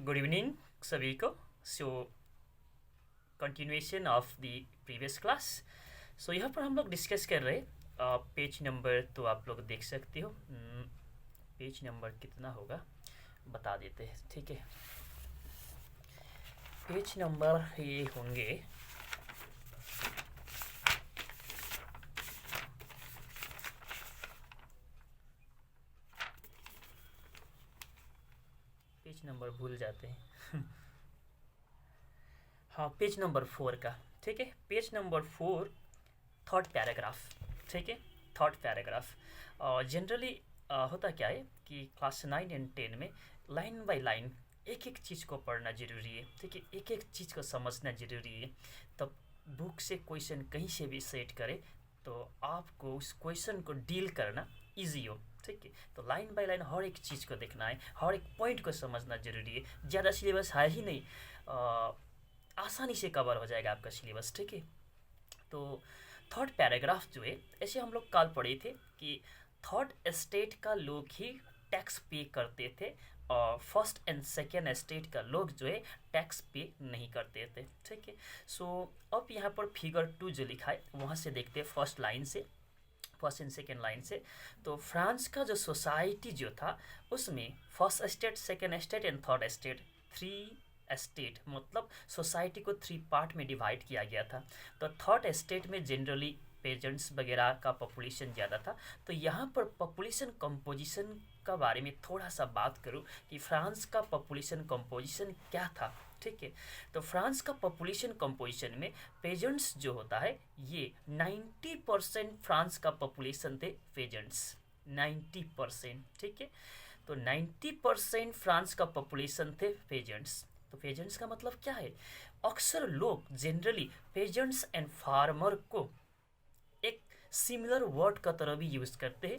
Good evening सभी को। So continuation of the previous class. So यहाँ पर हम लोग डिस्कस कर रहे पेज नंबर, तो आप लोग देख सकते हो। पेज नंबर कितना होगा बता देते हैं, ठीक है। पेज नंबर ये होंगे पेज नंबर भूल जाते हैं। हाँ, पेज नंबर 4 का, ठीक है। पेज नंबर 4 थर्ड पैराग्राफ, ठीक है। थर्ड पैराग्राफ जनरली होता क्या है कि क्लास 9 एंड 10 में लाइन बाय लाइन एक एक चीज़ को पढ़ना ज़रूरी है, ठीक है। एक एक चीज़ को समझना ज़रूरी है। तब बुक से क्वेश्चन कहीं से भी सेट करे तो आपको उस क्वेश्चन को डील करना इजी हो, ठीक है। तो लाइन बाय लाइन हर एक चीज़ को देखना है, हर एक पॉइंट को समझना ज़रूरी है। ज़्यादा सिलेबस है ही नहीं, आसानी से कवर हो जाएगा आपका सिलेबस, ठीक है। तो थर्ड पैराग्राफ जो है, ऐसे हम लोग कल पढ़े थे कि थर्ड स्टेट का लोग ही टैक्स पे करते थे और फर्स्ट एंड सेकेंड स्टेट का लोग जो है टैक्स पे नहीं करते थे, ठीक है। सो अब यहाँ पर फिगर 2 जो लिखा है वहाँ से देखते हैं फर्स्ट लाइन से, फर्स्ट एंड सेकेंड लाइन से। तो फ्रांस का जो सोसाइटी जो था उसमें first state, second state and third state, 3 state, मतलब सोसाइटी को 3 पार्ट में डिवाइड किया गया था। तो थर्ड स्टेट में जनरली पेजेंट्स वगैरह का पॉपुलेशन ज़्यादा था। तो यहाँ पर पॉपुलेशन कंपोजिशन का बारे में थोड़ा सा बात करूँ कि फ्रांस का पॉपुलेशन कंपोजिशन क्या था, ठीक है। तो फ्रांस का पॉपुलेशन कंपोजिशन में पेजेंट्स जो होता है ये 90% फ्रांस का पॉपुलेशन थे पेजेंट्स, 90%, ठीक है। तो 90% फ्रांस का पॉपुलेशन थे पेजेंट्स। तो पेजेंट्स का मतलब क्या है? अक्सर लोग जनरली पेजेंट्स एंड फार्मर को एक सिमिलर वर्ड का तरह भी यूज़ करते हैं,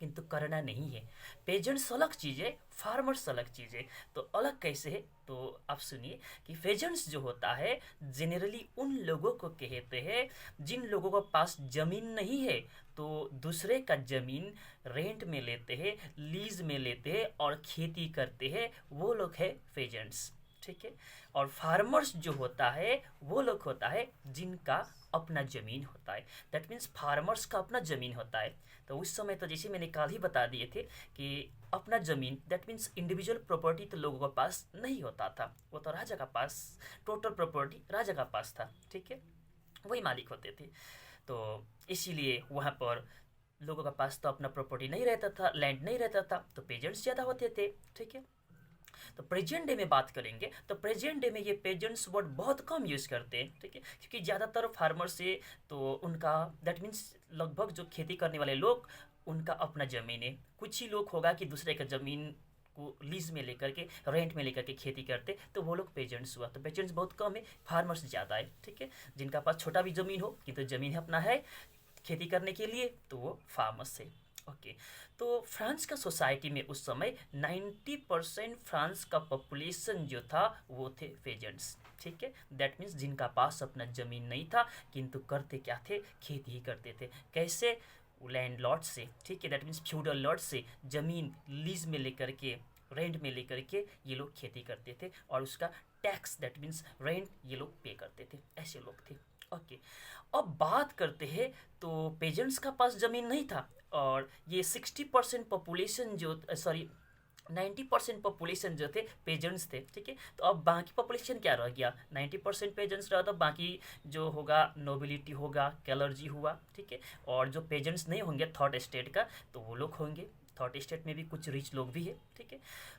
किंतु करना नहीं है। पेजेंट्स अलग चीज़ है, फार्मर्स अलग चीज़ है। तो अलग कैसे है? तो आप सुनिए कि पेजेंट्स जो होता है जनरली उन लोगों को कहते हैं जिन लोगों के पास ज़मीन नहीं है, तो दूसरे का ज़मीन रेंट में लेते हैं, लीज में लेते हैं और खेती करते हैं, वो लोग है पेजेंट्स, ठीक है। और फार्मर्स जो होता है वो लोग होता है जिनका अपना ज़मीन होता है। दैट मीन्स फार्मर्स का अपना ज़मीन होता है। तो उस समय तो जैसे मैंने कल ही बता दिए थे कि अपना ज़मीन दैट मीन्स इंडिविजुअल प्रॉपर्टी तो लोगों के पास नहीं होता था, वो तो राजा का पास, टोटल प्रॉपर्टी राजा का पास था, ठीक है। वही मालिक होते थे। तो इसीलिए वहाँ पर लोगों का पास तो अपना प्रॉपर्टी नहीं रहता था, लैंड नहीं रहता था, तो पेजेंट्स ज़्यादा होते थे, ठीक है। तो प्रेजेंट डे में बात करेंगे तो प्रेजेंट डे में ये पेजेंट्स वर्ड बहुत कम यूज़ करते हैं, ठीक है। क्योंकि ज़्यादातर फार्मर से तो उनका दैट मीन्स लगभग जो खेती करने वाले लोग उनका अपना ज़मीन है। कुछ ही लोग होगा कि दूसरे का ज़मीन को लीज में लेकर के, रेंट में लेकर के खेती करते, तो वो लोग पेजेंट्स हुआ। तो पेजेंट्स बहुत कम है, फार्मर्स ज़्यादा है, ठीक है। जिनका पास छोटा भी ज़मीन हो किंतु ज़मीन अपना है खेती करने के लिए, तो वो फार्मर्स है, ओके। तो फ्रांस का सोसाइटी में उस समय 90% फ्रांस का पॉपुलेशन जो था वो थे पेजेंट्स, ठीक है। दैट मीन्स जिनका पास अपना ज़मीन नहीं था, किंतु करते क्या थे? खेती ही करते थे। कैसे? लैंड लॉट से, ठीक है। दैट मीन्स फ्यूडल लॉट से ज़मीन लीज में लेकर के, रेंट में लेकर के ये लोग खेती करते थे और उसका टैक्स दैट मीन्स रेंट ये लोग पे करते थे। ऐसे लोग थे, ओके। अब बात करते हैं तो पेजेंट्स का पास ज़मीन नहीं था और ये 60% पॉपुलेशन जो, सॉरी 90% पॉपुलेशन जो थे पेजेंट्स थे, ठीक है। तो अब बाकी पॉपुलेशन क्या रह गया? 90% पेजेंट्स रहा, तो बाकी जो होगा नोबिलिटी होगा, कैलर्जी हुआ, ठीक है। और जो पेजेंट्स नहीं होंगे थर्ड स्टेट का, तो वो लोग होंगे। थर्ड स्टेट में भी कुछ रिच लोग भी है, ठीक है।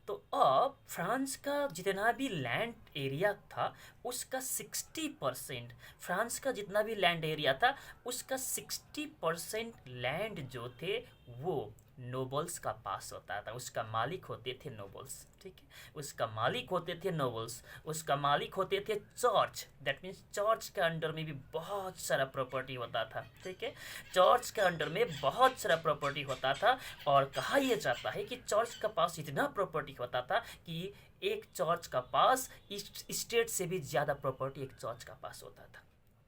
तो अब फ्रांस का जितना भी लैंड एरिया था उसका 60%, फ्रांस का जितना भी लैंड एरिया था उसका 60% लैंड जो थे वो नोबल्स का पास होता था। उसका मालिक होते थे नोबल्स, ठीक है। उसका मालिक होते थे नोबल्स, उसका मालिक होते थे चर्च। दैट मीन्स चर्च के अंडर में भी बहुत सारा प्रॉपर्टी होता था, ठीक है। चर्च के अंडर में बहुत सारा प्रॉपर्टी होता था और कहा यह जाता है कि चर्च का पास इतना प्रॉपर्टी होता था कि एक चर्च का पास स्टेट से भी ज़्यादा प्रॉपर्टी एक चर्च का पास होता था।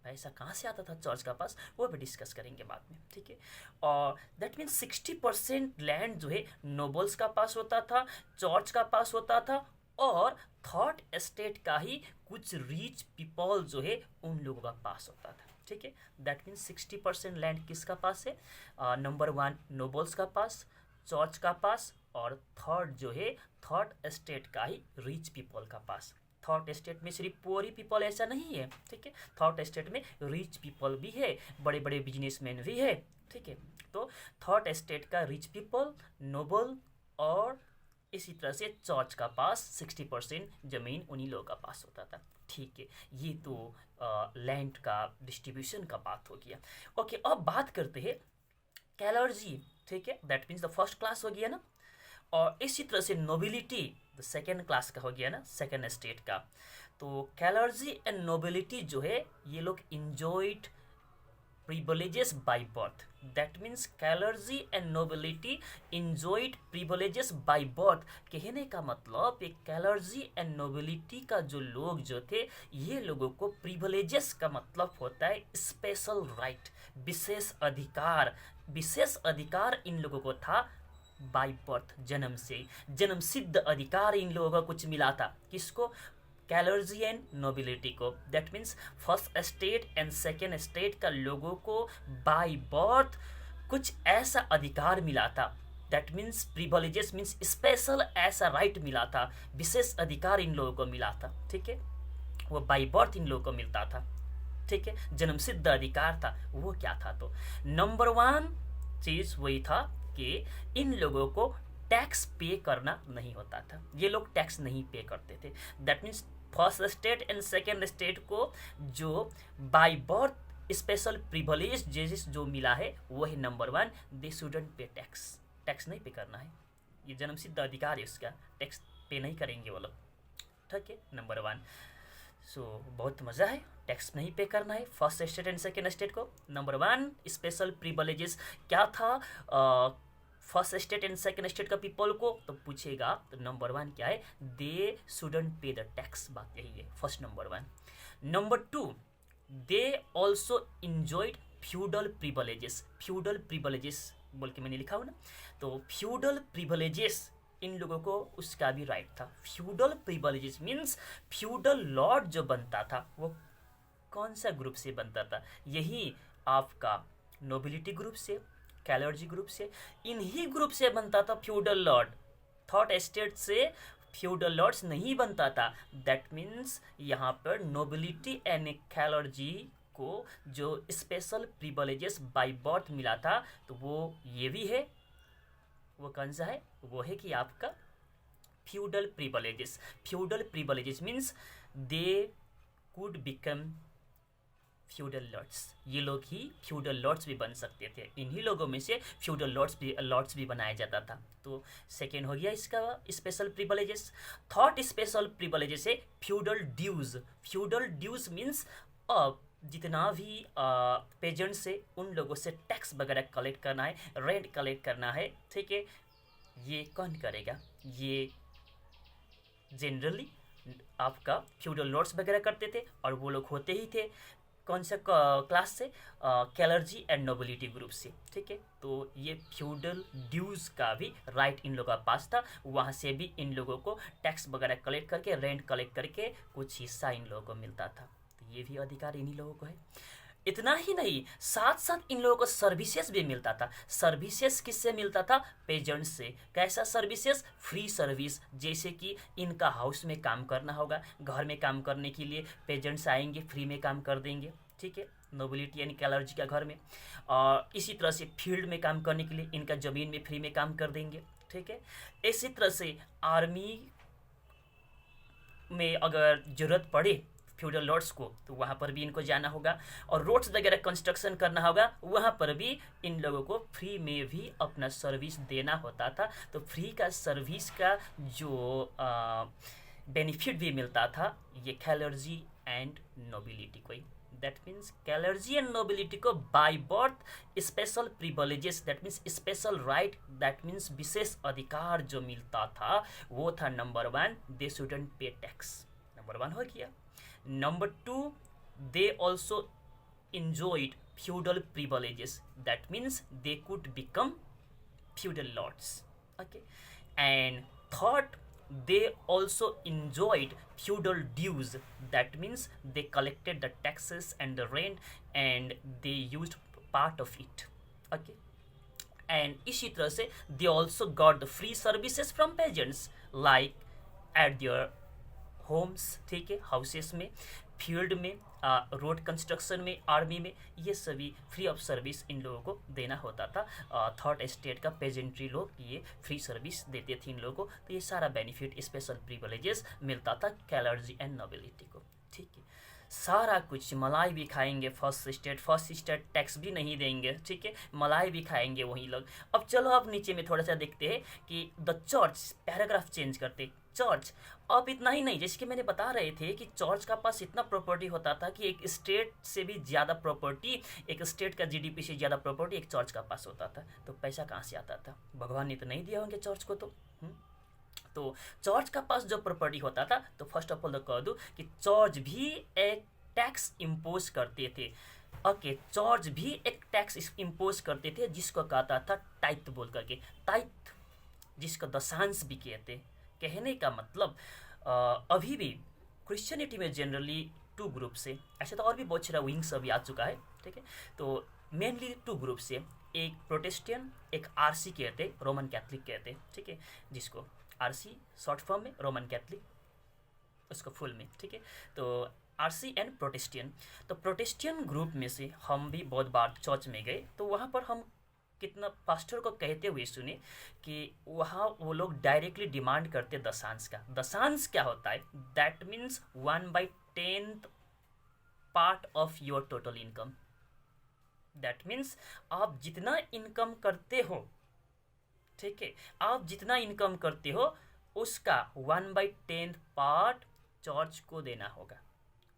पैसा कहाँ से आता था चर्च का पास, वो भी डिस्कस करेंगे बाद में, ठीक है। और दैट मीन्स 60% लैंड जो है नोबल्स का पास होता था, चर्च का पास होता था और थर्ड एस्टेट का ही कुछ रिच पीपल जो है उन लोगों का पास होता था। ठीक है, दैट मीन्स 60% लैंड किसका पास है? नंबर 1 नोबल्स का पास, चर्च का पास, और थर्ड जो है थर्ड एस्टेट का ही रिच पीपल का पास। थर्ड एस्टेट में सिर्फ पुअर ही पीपल ऐसा नहीं है। ठीक है, थर्ड एस्टेट में रिच पीपल भी है, बड़े बड़े बिजनेसमैन भी है। ठीक है, तो थर्ड एस्टेट का रिच पीपल, नोबल और इसी तरह से चर्च का पास 60% जमीन उन्हीं लोगों का पास होता था। ठीक है, ये तो लैंड का डिस्ट्रीब्यूशन का बात हो गया। ओके, अब बात करते हैं कैलर्जी। ठीक है, that means the first class हो गया ना, और इसी तरह से नोबिलिटी द सेकेंड क्लास का हो गया ना, सेकेंड स्टेट का। तो कैलर्जी एंड नोबिलिटी जो है ये लोग enjoyed privileges by birth. That means clergy and nobility enjoyed privileges by birth. कहने का मतलब एक clergy and nobility का जो लोग जो थे, ये लोगों को privileges का मतलब होता है स्पेशल राइट, विशेष अधिकार। विशेष अधिकार इन लोगों को था बाय बर्थ, जन्म से, जन्म सिद्ध अधिकार इन लोगों को कुछ मिला था। किसको? कैलर्जी एंड नोबिलिटी को। That means first state and second state का लोगों को बाय बर्थ कुछ ऐसा अधिकार मिला था। That means privileges means special ऐसा राइट मिला था, विशेष अधिकार इन लोगों को मिला था। ठीक है, वो बाय बर्थ इन लोगों को मिलता था। ठीक है, जन्मसिद्ध अधिकार था। वो क्या था? तो नंबर 1 चीज वही था कि इन लोगों को टैक्स पे करना नहीं होता था। ये लोग टैक्स नहीं पे करते थे। That means first state and second state को जो बाय बर्थ स्पेशल प्रिविलेज जो मिला है वो है number 1, they shouldn't pay tax. Tax नहीं पे करना है, ये जन्मसिद्ध अधिकार है उसका, टैक्स पे नहीं करेंगे वो लोग। ठीक है, नंबर 1। सो बहुत मज़ा है, टैक्स नहीं पे करना है first state and second state को। नंबर 1 स्पेशल प्रिविलेजेस क्या था first state and second state का पीपल को? तो पूछेगा तो नंबर 1 क्या है? दे शुडंट पे द टैक्स। बात यही है, first number 1। Number 2, they also enjoyed feudal privileges. Feudal privileges बोल के मैंने लिखा हो ना, तो फ्यूडल प्रिविलेजेस इन लोगों को उसका भी राइट था। Feudal privileges means feudal Lord जो बनता था वो कौन सा ग्रुप से बनता था? यही आपका नोबिलिटी ग्रुप से, कैलर्जी ग्रुप से, इन्हीं ग्रुप से बनता था फ्यूडल लॉर्ड। थर्ड एस्टेट से फ्यूडल लॉर्ड्स नहीं बनता था। दैट मीन्स यहाँ पर नोबिलिटी एंड कैलर्जी को जो स्पेशल प्रिविलेजेस बाय बर्थ मिला था तो वो ये भी है। वो कौन सा है? वो है कि आपका feudal privileges. Feudal privileges means they could become feudal lords. ये लोग ही फ्यूडल लॉर्ड्स भी बन सकते थे। इन्हीं लोगों में से फ्यूडल लॉर्ड्स भी बनाया जाता था। तो सेकेंड हो गया इसका special privileges. Third special privileges है feudal dues. Feudal dues means जितना भी पेजेंट से उन लोगों से टैक्स वगैरह कलेक्ट करना है, रेंट कलेक्ट करना है। ठीक है, ये कौन करेगा? ये जनरली आपका फ्यूडल लॉर्ड्स वगैरह करते थे, और वो लोग होते ही थे कौन सा क्लास से? कैलर्जी एंड नोबिलिटी ग्रुप से। ठीक है, तो ये फ्यूडल ड्यूज का भी राइट इन लोगों का पास था। वहाँ से भी इन लोगों को टैक्स वगैरह कलेक्ट करके, रेंट कलेक्ट करके कुछ हिस्सा इन लोगों को मिलता था। तो ये भी अधिकार इन्हीं लोगों को है। इतना ही नहीं, साथ साथ इन लोगों को सर्विसेज भी मिलता था। सर्विसेज किससे मिलता था? पेजेंट से। कैसा सर्विसेज? Free service. जैसे कि इनका हाउस में काम करना होगा, घर में काम करने के लिए पेजेंट्स आएंगे, फ्री में काम कर देंगे। ठीक है, नोबिलिटी यानी कैलर्जी का घर में। और इसी तरह से फील्ड में काम करने के लिए इनका ज़मीन में फ्री में काम कर देंगे। ठीक है, इसी तरह से आर्मी में अगर ज़रूरत पड़े फ्यूडल लॉर्ड्स को तो वहाँ पर भी इनको जाना होगा, और रोड्स वगैरह कंस्ट्रक्शन करना होगा, वहाँ पर भी इन लोगों को फ्री में भी अपना सर्विस देना होता था। तो फ्री का सर्विस का जो बेनिफिट भी मिलता था ये कैलर्जी एंड नोबिलिटी को ही। That means clergy and nobility को by birth special privileges, that means special right, that means विशेष अधिकार जो मिलता था वो था number 1, they shouldn't pay tax. Number 1 हो गया। Number 2, they also enjoyed feudal privileges. That means they could become feudal lords. Okay. And third, they also enjoyed feudal dues. That means they collected the taxes and the rent and they used part of it. Okay. And इसी तरह से they also got the free services from peasants like at their homes, ठीक है, houses में, field में, road construction में, army में, ये सभी फ्री ऑफ सर्विस इन लोगों को देना होता था। थर्ड स्टेट का पेजेंट्री लोग ये फ्री सर्विस देते थे इन लोगों को, तो ये सारा बेनिफिट, स्पेशल प्रिविलेजेस मिलता था क्लर्जी एंड नोबिलिटी को, ठीक है। सारा कुछ, मलाई भी खाएंगे फर्स्ट स्टेट टैक्स भी नहीं देंगे, ठीक है, मलाई भी खाएंगे वही लोग। अब चलो अब नीचे में थोड़ा सा देखते हैं कि द चर्च, पैराग्राफ चेंज करते, चर्च। अब इतना ही नहीं, जैसे कि मैंने बता रहे थे कि चर्च का पास इतना प्रॉपर्टी होता था कि एक स्टेट से भी ज़्यादा प्रॉपर्टी, एक स्टेट का जीडीपी से ज़्यादा प्रॉपर्टी एक चर्च का पास होता था। तो पैसा कहाँ से आता था? भगवान ने तो नहीं दिया होंगे चर्च को, तो चर्च का पास जो प्रॉपर्टी होता था, तो फर्स्ट ऑफ ऑल कह दूँ कि चर्च भी एक टैक्स इम्पोज करते थे। ओके, चर्च भी एक टैक्स इम्पोज करते थे जिसको कहता था टाइथ बोल करके, टाइथ जिसको दशांश भी कहते। कहने का मतलब अभी भी क्रिश्चियनिटी में जनरली टू ग्रुप से, ऐसे तो और भी बहुत सारा विंग्स अभी आ चुका है, ठीक है, तो मेनली टू ग्रुप से, एक प्रोटेस्टेंट, एक आरसी कहते, रोमन कैथलिक कहते, ठीक है, जिसको आरसी शॉर्ट फॉर्म में, रोमन कैथलिक उसको फुल में, ठीक है, तो आरसी एंड प्रोटेस्टियन। तो प्रोटेस्टियन ग्रुप में से हम भी बहुत बार चर्च में गए, तो वहाँ पर हम कितना पास्टर को कहते हुए सुने कि वहाँ वो लोग डायरेक्टली डिमांड करते दशांश का। दशांश क्या होता है? That means 1/10 part of your total income. That means आप जितना इनकम करते हो, ठीक है, आप जितना इनकम करते हो उसका 1/10 पार्ट चर्च को देना होगा।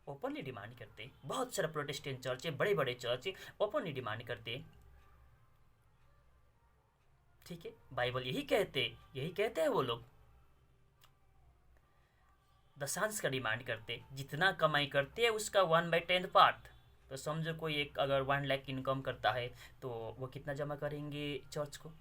ओपनली डिमांड करते, बहुत सारे प्रोटेस्टेंट चर्च है, बड़े बड़े चर्च है, ओपनली डिमांड करते, ठीक है, बाइबल यही कहते हैं वो लोग, दशांश का डिमांड करते, जितना कमाई करते हैं उसका 1/10 पार्ट। तो समझो कोई एक अगर 1 लाख इनकम करता है तो वो कितना जमा करेंगे चर्च को?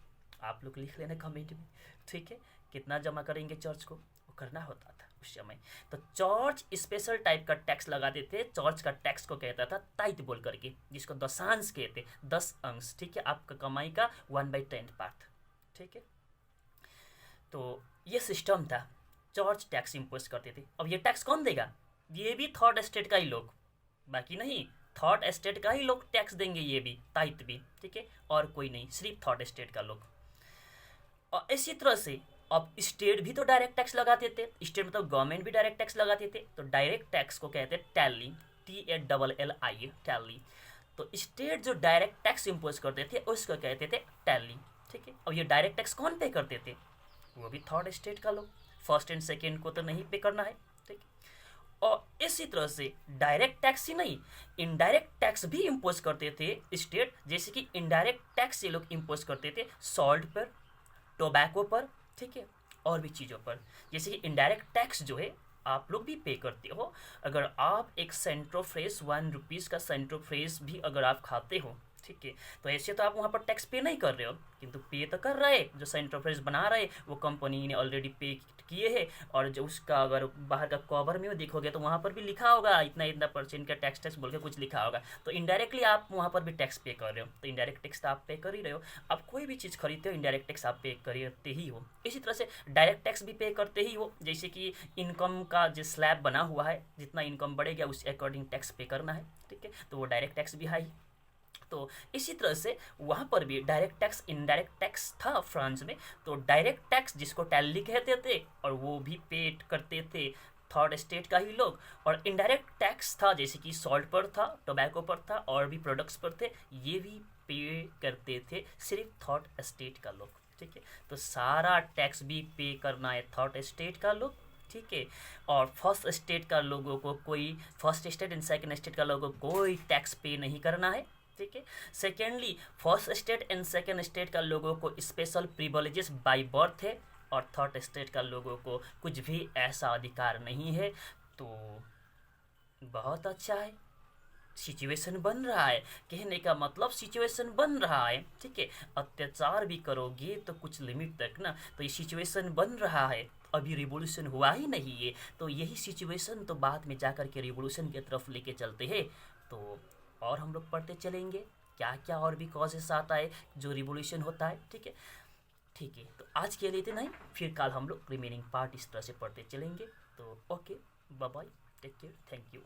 आप लोग लिख लेना कमेंट में, ठीक है, कितना जमा करेंगे चर्च को, वो करना होता था उस समय। तो चर्च स्पेशल टाइप का टैक्स लगाते थे, चर्च का टैक्स को कहता था टाइथ बोल करके, जिसको दशांश कहते, 10 अंश, ठीक है, आपका कमाई का 1/10 पार्ट, ठीक है। तो ये सिस्टम था, चर्च टैक्स इम्पोज करते थे। अब ये टैक्स कौन देगा? ये भी थर्ड स्टेट का ही लोग, बाकी नहीं, थर्ड स्टेट का ही लोग टैक्स देंगे, ये भी टाइथ भी, ठीक है, और कोई नहीं, सिर्फ थर्ड स्टेट का लोग। और इसी तरह से अब स्टेट भी तो डायरेक्ट टैक्स लगाते थे, स्टेट मतलब गवर्नमेंट भी डायरेक्ट टैक्स लगाते थे, तो डायरेक्ट टैक्स को कहते हैं टैली, TALLI, टैली। तो स्टेट जो डायरेक्ट टैक्स इम्पोज करते थे उसको कहते थे टैली, ठीक है। अब ये डायरेक्ट टैक्स कौन पे करते थे? वो भी थर्ड स्टेट का लोग, फर्स्ट एंड सेकेंड को तो नहीं पे करना है, ठीक है। और इसी तरह से डायरेक्ट टैक्स ही नहीं, इनडायरेक्ट टैक्स भी इम्पोज करते थे स्टेट, जैसे कि इनडायरेक्ट टैक्स ये लोग इम्पोज करते थे सॉल्ट पर, टोबैको पर, ठीक है, और भी चीज़ों पर। जैसे कि इनडायरेक्ट टैक्स जो है आप लोग भी पे करते हो, अगर आप एक सेंट्रो फ्रेश 1 रुपीज़ का सेंट्रो फ्रेश भी अगर आप खाते हो, ठीक है, तो ऐसे तो आप वहाँ पर टैक्स पे नहीं कर रहे हो, किंतु पे तो कर रहे, जो सेंट्रो फ्रेश बना रहे वो कंपनी ने ऑलरेडी पे किए हैं, और जो उसका अगर बाहर का कवर में देखोगे तो वहाँ पर भी लिखा होगा इतना इतना % का टैक्स बोल के कुछ लिखा होगा, तो इनडायरेक्टली आप वहाँ पर भी टैक्स पे कर रहे हो। तो इनडायरेक्ट टैक्स तो आप पे कर ही रहे हो, आप कोई भी चीज़ खरीदते हो इनडायरेक्ट टैक्स आप पे करते ही हो। इसी तरह से डायरेक्ट टैक्स भी पे करते ही हो, जैसे कि इनकम का जो स्लैब बना हुआ है, जितना इनकम बढ़ेगा उस अकॉर्डिंग टैक्स पे करना है, ठीक है, तो वो डायरेक्ट टैक्स भी है। तो इसी तरह से वहाँ पर भी डायरेक्ट टैक्स, इनडायरेक्ट टैक्स था फ्रांस में, तो डायरेक्ट टैक्स जिसको टैली कहते थे और वो भी पे करते थे थर्ड स्टेट का ही लोग, और इनडायरेक्ट टैक्स था जैसे कि सॉल्ट पर था, टोबैको पर था, और भी प्रोडक्ट्स पर थे, ये भी पे करते थे सिर्फ थर्ड स्टेट का लोग, ठीक है। तो सारा टैक्स भी पे करना है थर्ड स्टेट का लोग, ठीक है, और फर्स्ट स्टेट का लोगों को कोई, first state and second state का लोगों को कोई टैक्स पे नहीं करना है, ठीक है। Secondly first state and second state का लोगों को स्पेशल प्रिविलेजेस बाय बर्थ है, और थर्ड स्टेट का लोगों को कुछ भी ऐसा अधिकार नहीं है। तो बहुत अच्छा है, सिचुएशन बन रहा है, कहने का मतलब सिचुएशन बन रहा है, ठीक है। अत्याचार भी करोगे तो कुछ लिमिट तक ना, तो ये सिचुएशन बन रहा है, अभी रिवॉल्यूशन हुआ ही नहीं है, तो यही सिचुएशन तो बाद में जाकर के रिवॉल्यूशन की तरफ लेके चलते हैं। तो और हम लोग पढ़ते चलेंगे क्या क्या और भी कॉजेस आता है जो रिवॉल्यूशन होता है, ठीक है। ठीक है, तो आज के लिए इतना ही, फिर कल हम लोग रिमेनिंग पार्ट इस तरह से पढ़ते चलेंगे। तो okay, bye bye, take care, thank you.